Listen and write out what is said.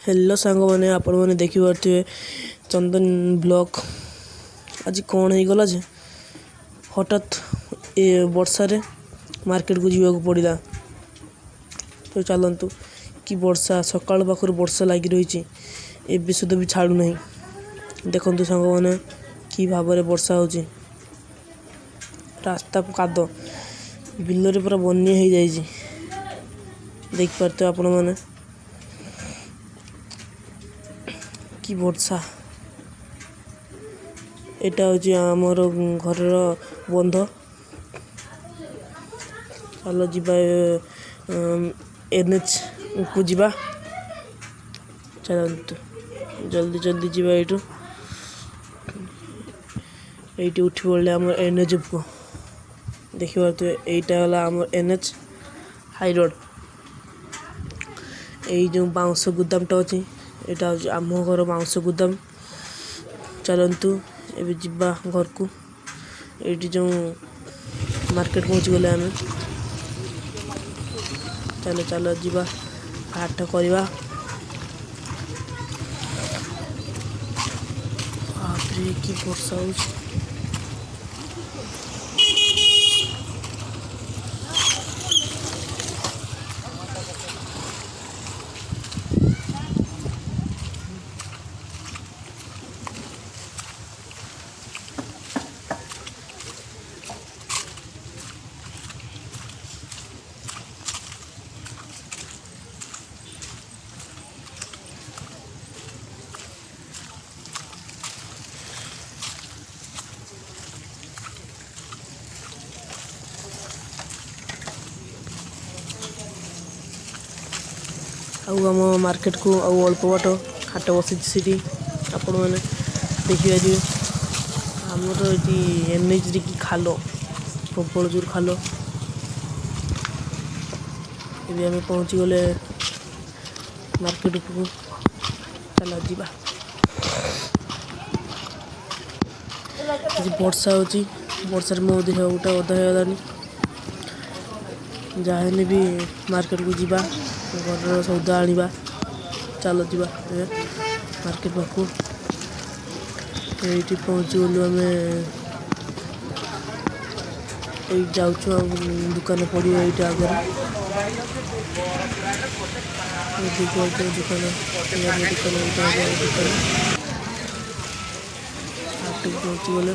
Hello सांग मैंने आपण मैंने देखिपे चंदन ब्लॉक आज कौन हो गला जे हठात ए वर्षा रे मार्केट को जीवा पड़ा। तो चलतु कि वर्षा सकाल पाखर वर्षा लगी रही ए सुधा भी छाड़ू ना। देखु सांग मैंने कि भाव वर्षा हो रास्ता काद बिल पूरा बन्या हो जाए देख पारे आपण मैंने कि वर्षा एटा हूँ आमर घर बंध। चलो जीवा एनएच को जीवा चलतु जल्दी जल्दी जीवा ये उठी पड़े आम एनएच को देखी पारे यहीटा आम एनएच हाई रोड। यही जो बाउंस गुदामटा अच्छी यहाँ हूँ आम घर बाउंस गुदाम। चलतु एवं जीवा घर को ये जो मार्केट पहुँची गले आम चलो चलो जीवा हाट करवा। कि वर्षा हो आम मार्केट को अल्प बाट हाट बसी आपण मैंने देखिए आमर ये एनएच की खाल प्रबल जोर खाल ये आम पहुँची गले मार्केट को चल जीवा। वर्षा होची वर्षा मो देह गोटे अधा होगलानी जहाँ भी मार्केट को जीवा घर सौदा आनिबा। चलो जीवा मार्केट पाखु ये पहुँची गलु आम जाऊँ दुकान पड़ो ये आगे दुकान पहुँची गले